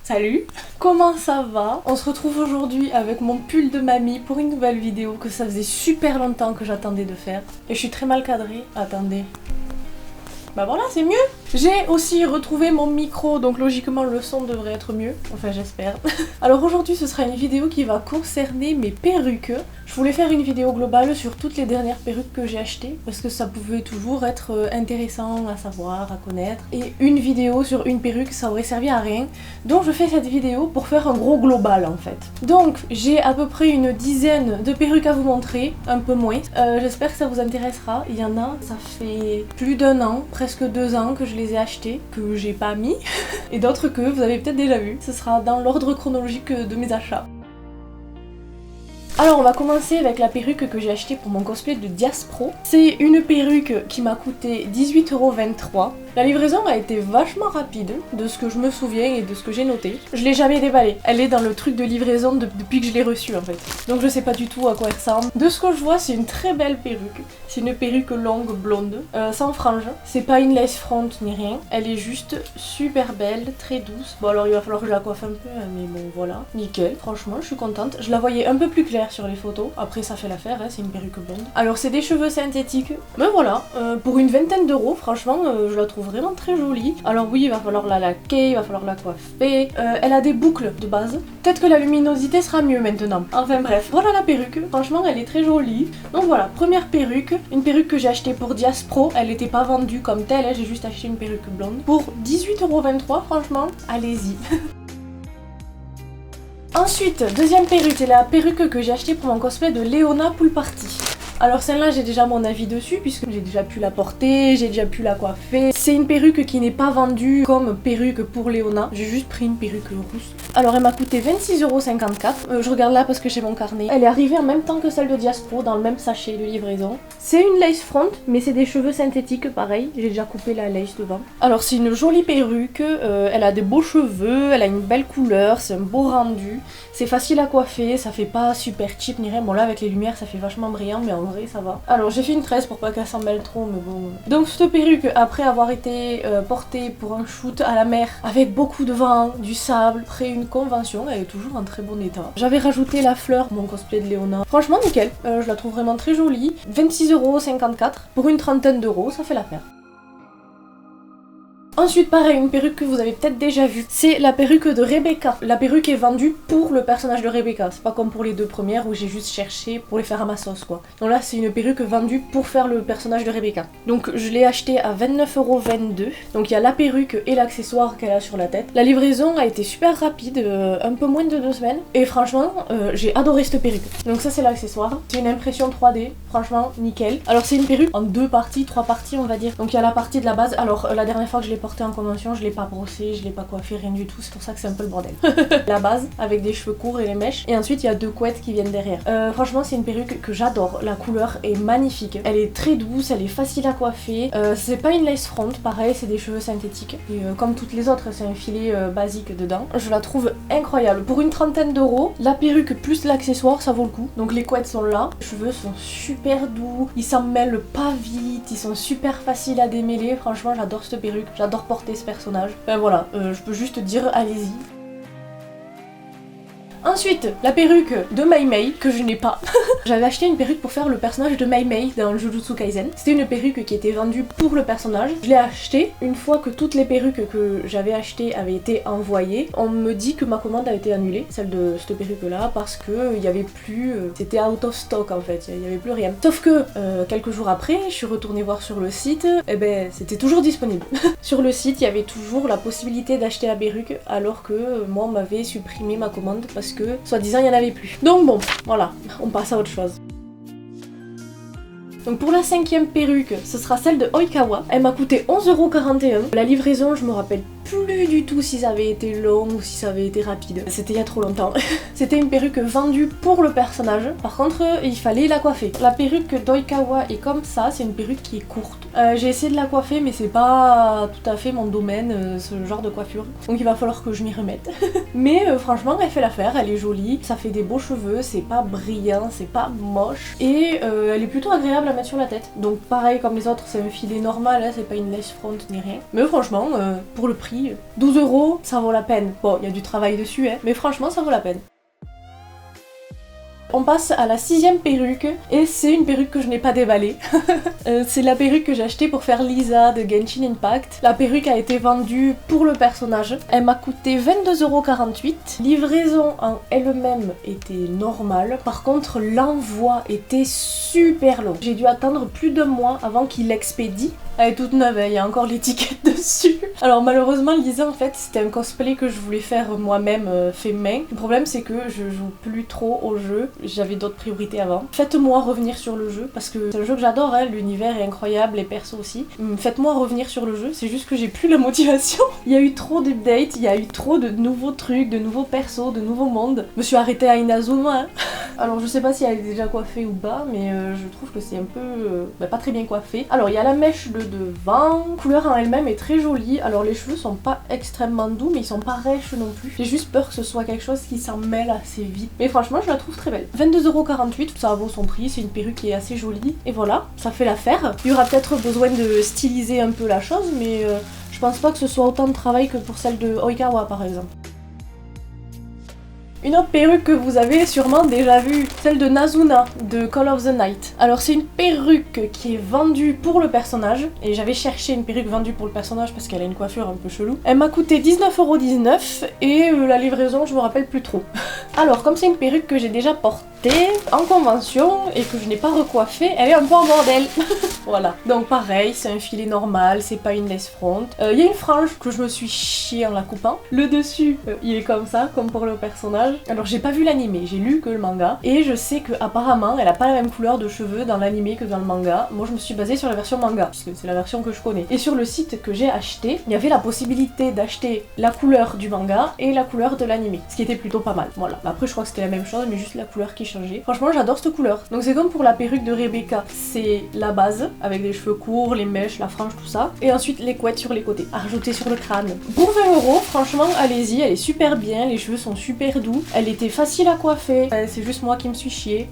Salut! Comment ça va? On se retrouve aujourd'hui avec mon pull de mamie pour une nouvelle vidéo que ça faisait super longtemps que j'attendais de faire. Et je suis très mal cadrée. Attendez. Bah voilà, c'est mieux! J'ai aussi retrouvé mon micro, donc logiquement le son devrait être mieux. Enfin, j'espère. Alors aujourd'hui, ce sera une vidéo qui va concerner mes perruques. Je voulais faire une vidéo globale sur toutes les dernières perruques que j'ai achetées, parce que ça pouvait toujours être intéressant à savoir, à connaître. Et une vidéo sur une perruque, ça aurait servi à rien. Donc je fais cette vidéo pour faire un gros global en fait. Donc j'ai à peu près une dizaine de perruques à vous montrer, un peu moins. J'espère que ça vous intéressera. Il y en a, ça fait plus d'1 an, presque 2 ans que je les ai achetées, que j'ai pas mis. Et d'autres que vous avez peut-être déjà vu. Ce sera dans l'ordre chronologique de mes achats. Alors on va commencer avec la perruque que j'ai achetée pour mon cosplay de Diaspro. C'est une perruque qui m'a coûté 18,23 €. La livraison a été vachement rapide, de ce que je me souviens et de ce que j'ai noté. Je l'ai jamais déballée. Elle est dans le truc de livraison depuis que je l'ai reçue en fait. Donc je sais pas du tout à quoi elle ressemble. De ce que je vois, c'est une très belle perruque. C'est une perruque longue blonde, sans frange. C'est pas une lace front ni rien. Elle est juste super belle, très douce. Bon alors il va falloir que je la coiffe un peu, mais bon voilà. Nickel, franchement je suis contente. Je la voyais un peu plus claire sur les photos. Après ça fait l'affaire, hein, c'est une perruque blonde. Alors c'est des cheveux synthétiques. Mais voilà, pour une vingtaine d'euros, franchement je la trouve vraiment très jolie. Alors oui, il va falloir la laquer, il va falloir la coiffer. Elle a des boucles de base. Peut-être que la luminosité sera mieux maintenant. Enfin bref, voilà la perruque. Franchement elle est très jolie. Donc voilà, première perruque. Une perruque que j'ai achetée pour Diaspro. Elle n'était pas vendue comme telle, hein, j'ai juste acheté une perruque blonde. Pour 18,23 €, franchement, allez-y. Ensuite, deuxième perruque, c'est la perruque que j'ai achetée pour mon cosplay de Léona Pool Party. Alors celle-là j'ai déjà mon avis dessus puisque j'ai déjà pu la porter, j'ai déjà pu la coiffer. C'est une perruque qui n'est pas vendue comme perruque pour Léona. J'ai juste pris une perruque rousse. Alors elle m'a coûté 26,54 €. Je regarde là parce que j'ai mon carnet. Elle est arrivée en même temps que celle de Diaspro dans le même sachet de livraison. C'est une lace front mais c'est des cheveux synthétiques pareil. J'ai déjà coupé la lace devant. Alors c'est une jolie perruque. Elle a des beaux cheveux, elle a une belle couleur, c'est un beau rendu. C'est facile à coiffer, ça fait pas super cheap ni rien. Bon là avec les lumières ça fait vachement brillant mais en vrai ça va. Alors j'ai fait une tresse pour pas qu'elle s'en mêle trop mais bon. Donc cette perruque après avoir été portée pour un shoot à la mer avec beaucoup de vent, du sable, après une convention, elle est toujours en très bon état. J'avais rajouté la fleur pour mon cosplay de Léona. Franchement nickel, je la trouve vraiment très jolie. 26,54 € pour une trentaine d'euros, ça fait l'affaire. Ensuite, pareil, une perruque que vous avez peut-être déjà vue, c'est la perruque de Rebecca. La perruque est vendue pour le personnage de Rebecca, c'est pas comme pour les deux premières où j'ai juste cherché pour les faire à ma sauce quoi. Donc là, c'est une perruque vendue pour faire le personnage de Rebecca. Donc je l'ai achetée à 29,22 €. Donc il y a la perruque et l'accessoire qu'elle a sur la tête. La livraison a été super rapide, un peu moins de 2 semaines. Et franchement, j'ai adoré cette perruque. Donc ça c'est l'accessoire. C'est une impression 3D, franchement nickel. Alors c'est une perruque en 2 parties, 3 parties on va dire. Donc il y a la partie de la base. Alors la dernière fois que je l'ai portée en convention, je l'ai pas brossé, je l'ai pas coiffé, rien du tout, c'est pour ça que c'est un peu le bordel. La base, avec des cheveux courts et les mèches, et ensuite il y a 2 couettes qui viennent derrière. Franchement c'est une perruque que j'adore, la couleur est magnifique, elle est très douce, elle est facile à coiffer, c'est pas une lace front, pareil c'est des cheveux synthétiques, et comme toutes les autres c'est un filet basique dedans. Je la trouve incroyable, pour une trentaine d'euros, la perruque plus l'accessoire ça vaut le coup, donc les couettes sont là, les cheveux sont super doux, ils s'en mêlent pas vite, ils sont super faciles à démêler, franchement j'adore cette perruque, j'adore porter ce personnage. Ben voilà, je peux juste dire allez-y. Ensuite, la perruque de Mei Mei, que je n'ai pas. J'avais acheté une perruque pour faire le personnage de Mei Mei dans Jujutsu Kaisen. C'était une perruque qui était vendue pour le personnage. Je l'ai achetée une fois que toutes les perruques que j'avais achetées avaient été envoyées. On me dit que ma commande a été annulée, celle de cette perruque là, parce que il y avait plus... c'était out of stock en fait, il y avait plus rien. Sauf que quelques jours après, je suis retournée voir sur le site, et ben c'était toujours disponible. Sur le site, il y avait toujours la possibilité d'acheter la perruque, alors que moi on m'avait supprimé ma commande parce que soi-disant il n'y en avait plus. Donc bon, voilà, on passe à autre chose. Donc pour la 5e perruque, ce sera celle de Oikawa. Elle m'a coûté 11,41 €. La livraison, je me rappelle plus du tout si ça avait été long ou si ça avait été rapide. C'était il y a trop longtemps. C'était une perruque vendue pour le personnage. Par contre, il fallait la coiffer. La perruque d'Oikawa est comme ça, c'est une perruque qui est courte. J'ai essayé de la coiffer mais c'est pas tout à fait mon domaine, ce genre de coiffure. Donc il va falloir que je m'y remette. Mais franchement, elle fait l'affaire, elle est jolie, ça fait des beaux cheveux, c'est pas brillant, c'est pas moche. Et elle est plutôt agréable à mettre sur la tête. Donc pareil comme les autres, c'est un filet normal, hein, c'est pas une lace front ni rien. Mais franchement, pour le prix, prix. 12 €, ça vaut la peine. Bon, il y a du travail dessus, hein, mais franchement, ça vaut la peine. On passe à la 6e perruque, et c'est une perruque que je n'ai pas déballée. C'est la perruque que j'ai achetée pour faire Lisa de Genshin Impact. La perruque a été vendue pour le personnage. Elle m'a coûté 22,48 €. Livraison en elle-même était normale. Par contre, l'envoi était super long. J'ai dû attendre plus d'1 mois avant qu'il l'expédie. Elle est toute neuve, il y a encore l'étiquette dessus. Alors malheureusement, Lisa, en fait, c'était un cosplay que je voulais faire moi-même, fait main. Le problème, c'est que je joue plus trop au jeu. J'avais d'autres priorités avant. Faites-moi revenir sur le jeu, parce que c'est un jeu que j'adore, hein. L'univers est incroyable, les persos aussi. Faites-moi revenir sur le jeu, c'est juste que j'ai plus la motivation. Il y a eu trop d'updates, il y a eu trop de nouveaux trucs, de nouveaux persos, de nouveaux mondes. Je me suis arrêtée à Inazuma, hein. Alors je sais pas si elle est déjà coiffée ou pas, mais je trouve que c'est un peu... pas très bien coiffé. Alors il y a la mèche de devant. La couleur en elle-même est très jolie. Alors les cheveux sont pas extrêmement doux, mais ils sont pas rêches non plus. J'ai juste peur que ce soit quelque chose qui s'en mêle assez vite. Mais franchement, je la trouve très belle. 22,48 €, ça vaut son prix. C'est une perruque qui est assez jolie. Et voilà, ça fait l'affaire. Il y aura peut-être besoin de styliser un peu la chose, mais je pense pas que ce soit autant de travail que pour celle de Oikawa par exemple. Une autre perruque que vous avez sûrement déjà vue, celle de Nazuna de Call of the Night. Alors c'est une perruque qui est vendue pour le personnage, et j'avais cherché une perruque vendue pour le personnage parce qu'elle a une coiffure un peu chelou. Elle m'a coûté 19,19 € et la livraison je me rappelle plus trop. Alors comme c'est une perruque que j'ai déjà portée en convention et que je n'ai pas recoiffée, elle est un peu en bordel. Voilà, donc pareil, c'est un filet normal, c'est pas une lace front. Il y a une frange que je me suis chiée en la coupant. Le dessus, il est comme ça, comme pour le personnage. Alors j'ai pas vu l'animé, j'ai lu que le manga, et je sais que apparemment elle a pas la même couleur de cheveux dans l'animé que dans le manga. Moi je me suis basée sur la version manga, puisque c'est la version que je connais. Et sur le site que j'ai acheté, il y avait la possibilité d'acheter la couleur du manga et la couleur de l'animé, ce qui était plutôt pas mal. Voilà, après je crois que c'était la même chose, mais juste la couleur qui changeait. Franchement j'adore cette couleur. Donc c'est comme pour la perruque de Rebecca, c'est la base, avec des cheveux courts, les mèches, la frange, tout ça, et ensuite les couettes sur les côtés, à rajouter sur le crâne. Pour 20 €, franchement allez-y, elle est super bien, les cheveux sont super doux. Elle était facile à coiffer, c'est juste moi qui me suis chiée.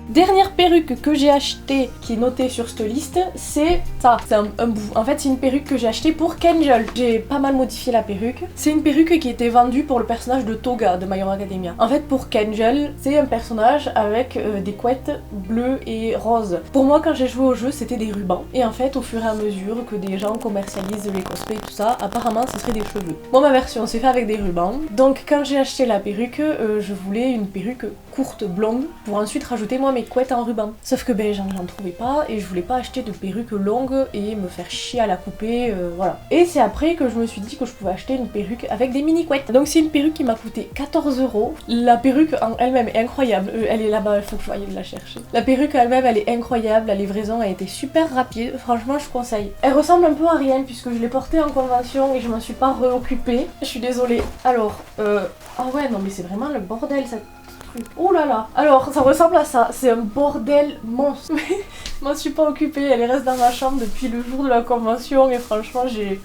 Dernière perruque que j'ai achetée, qui est notée sur cette liste, c'est ça, c'est un bout. En fait c'est une perruque que j'ai achetée pour Kenjol. J'ai pas mal modifié la perruque. C'est une perruque qui était vendue pour le personnage de Toga de My Hero Academia. En fait pour Kenjol, c'est un personnage avec des couettes bleues et roses. Pour moi quand j'ai joué au jeu c'était des rubans. Et en fait au fur et à mesure que des gens commercialisent les cosplays et tout ça, apparemment ce serait des cheveux. Bon ma version c'est fait avec des rubans. Donc quand j'ai acheté la perruque, je voulais une perruque courte blonde pour ensuite rajouter moi mes couettes en ruban. Sauf que ben j'en trouvais pas et je voulais pas acheter de perruque longue et me faire chier à la couper, voilà. Et c'est après que je me suis dit que je pouvais acheter une perruque avec des mini couettes. Donc c'est une perruque qui m'a coûté 14 €. La perruque en elle-même est incroyable, elle est là-bas, il faut que je aille la chercher. La perruque elle-même elle est incroyable, la livraison a été super rapide, franchement je conseille. Elle ressemble un peu à Ariane puisque je l'ai portée en convention et je m'en suis pas réoccupée. Je suis désolée. Alors, ah ouais non mais c'est vraiment le bordel cette... Oh là là. Alors ça ressemble à ça, c'est un bordel monstre. Mais je m'en suis pas occupée, elle reste dans ma chambre depuis le jour de la convention et franchement j'ai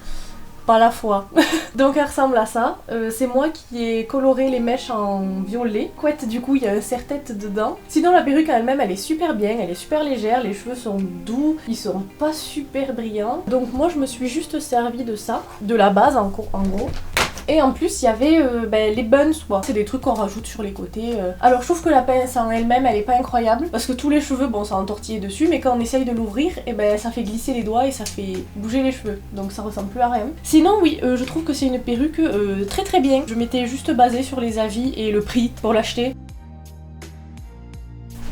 pas la foi. Donc elle ressemble à ça. C'est moi qui ai coloré les mèches en violet. Couette du coup il y a un serre-tête dedans. Sinon la perruque elle-même elle est super bien, elle est super légère, les cheveux sont doux, ils sont pas super brillants. Donc moi je me suis juste servi de ça, de la base en gros. Et en plus il y avait les buns quoi. C'est des trucs qu'on rajoute sur les côtés. Alors je trouve que la pince en elle-même elle est pas incroyable parce que tous les cheveux bon ça entortillé dessus, mais quand on essaye de l'ouvrir et ça fait glisser les doigts et ça fait bouger les cheveux. Donc ça ressemble plus à rien. Sinon oui je trouve que c'est une perruque très très bien. Je m'étais juste basée sur les avis et le prix pour l'acheter.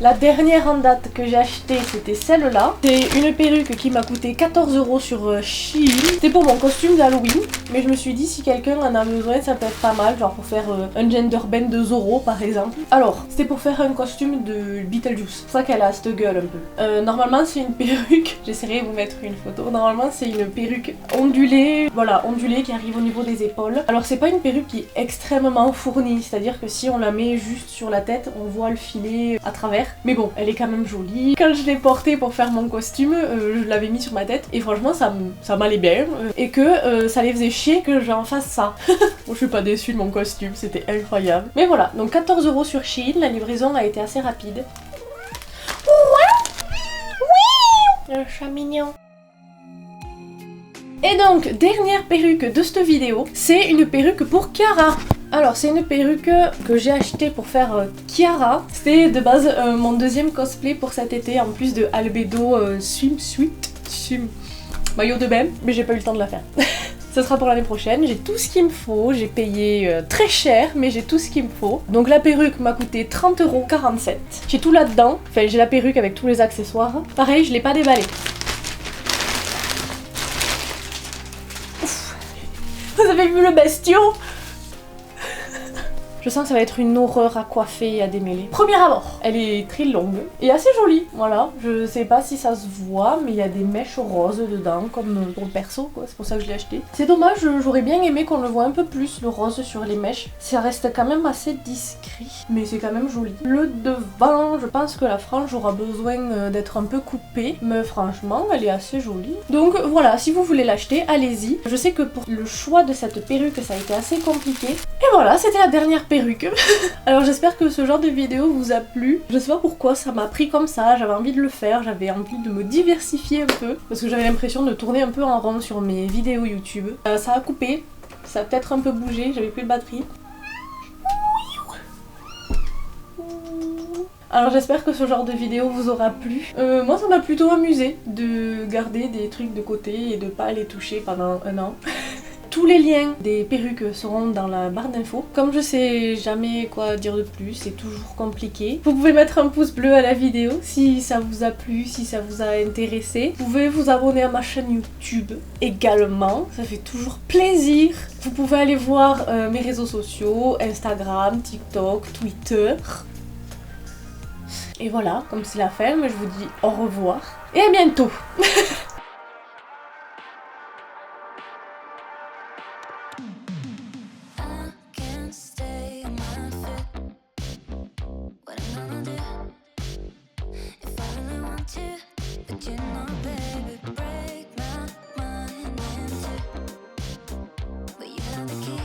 La dernière en date que j'ai achetée, c'était celle-là. C'est une perruque qui m'a coûté 14 € sur Shein. C'était pour mon costume d'Halloween, mais je me suis dit si quelqu'un en a besoin, ça peut être pas mal, genre pour faire un gender bend de Zoro par exemple. Alors, c'était pour faire un costume de Beetlejuice. C'est pour ça qu'elle a cette gueule un peu. Normalement, c'est une perruque, j'essaierai de vous mettre une photo. Normalement, c'est une perruque ondulée, voilà, ondulée qui arrive au niveau des épaules. Alors, c'est pas une perruque qui est extrêmement fournie, c'est-à-dire que si on la met juste sur la tête, on voit le filet à travers. Mais bon, elle est quand même jolie. Quand je l'ai portée pour faire mon costume, je l'avais mis sur ma tête et franchement ça m'allait bien. Et que ça les faisait chier que j'en fasse ça. Bon, je suis pas déçue de mon costume, c'était incroyable. Mais voilà, donc 14 € sur Shein, la livraison a été assez rapide. Oui, un chat mignon. Et donc, dernière perruque de cette vidéo, c'est une perruque pour Kiara. Alors, c'est une perruque que j'ai achetée pour faire Kiara. C'était de base mon deuxième cosplay pour cet été, en plus de Albedo swimsuit, maillot de bain, mais j'ai pas eu le temps de la faire. Ce sera pour l'année prochaine, j'ai tout ce qu'il me faut, j'ai payé très cher, mais j'ai tout ce qu'il me faut. Donc la perruque m'a coûté 30,47 €. J'ai tout là-dedans, enfin j'ai la perruque avec tous les accessoires. Pareil, je l'ai pas déballée. Vous avez vu le bestiau? Je sens que ça va être une horreur à coiffer et à démêler. Premier abord, elle est très longue et assez jolie, voilà. Je sais pas si ça se voit, mais il y a des mèches roses dedans, comme pour le perso, quoi. C'est pour ça que je l'ai acheté. C'est dommage, j'aurais bien aimé qu'on le voit un peu plus, le rose sur les mèches. Ça reste quand même assez discret, mais c'est quand même joli. Le devant, je pense que la frange aura besoin d'être un peu coupée, mais franchement, elle est assez jolie. Donc voilà, si vous voulez l'acheter, allez-y. Je sais que pour le choix de cette perruque, ça a été assez compliqué. Et voilà, c'était la dernière perruque. Alors j'espère que ce genre de vidéo vous a plu. Je sais pas pourquoi ça m'a pris comme ça, j'avais envie de le faire, j'avais envie de me diversifier un peu parce que j'avais l'impression de tourner un peu en rond sur mes vidéos YouTube. Ça a coupé, ça a peut-être un peu bougé, j'avais plus de batterie. Alors j'espère que ce genre de vidéo vous aura plu. Moi ça m'a plutôt amusé de garder des trucs de côté et de pas les toucher pendant un an. Tous les liens des perruques seront dans la barre d'infos. Comme je sais jamais quoi dire de plus, c'est toujours compliqué. Vous pouvez mettre un pouce bleu à la vidéo si ça vous a plu, si ça vous a intéressé. Vous pouvez vous abonner à ma chaîne YouTube également, ça fait toujours plaisir. Vous pouvez aller voir mes réseaux sociaux, Instagram, TikTok, Twitter. Et voilà, comme c'est la fin, je vous dis au revoir et à bientôt. But you know the key.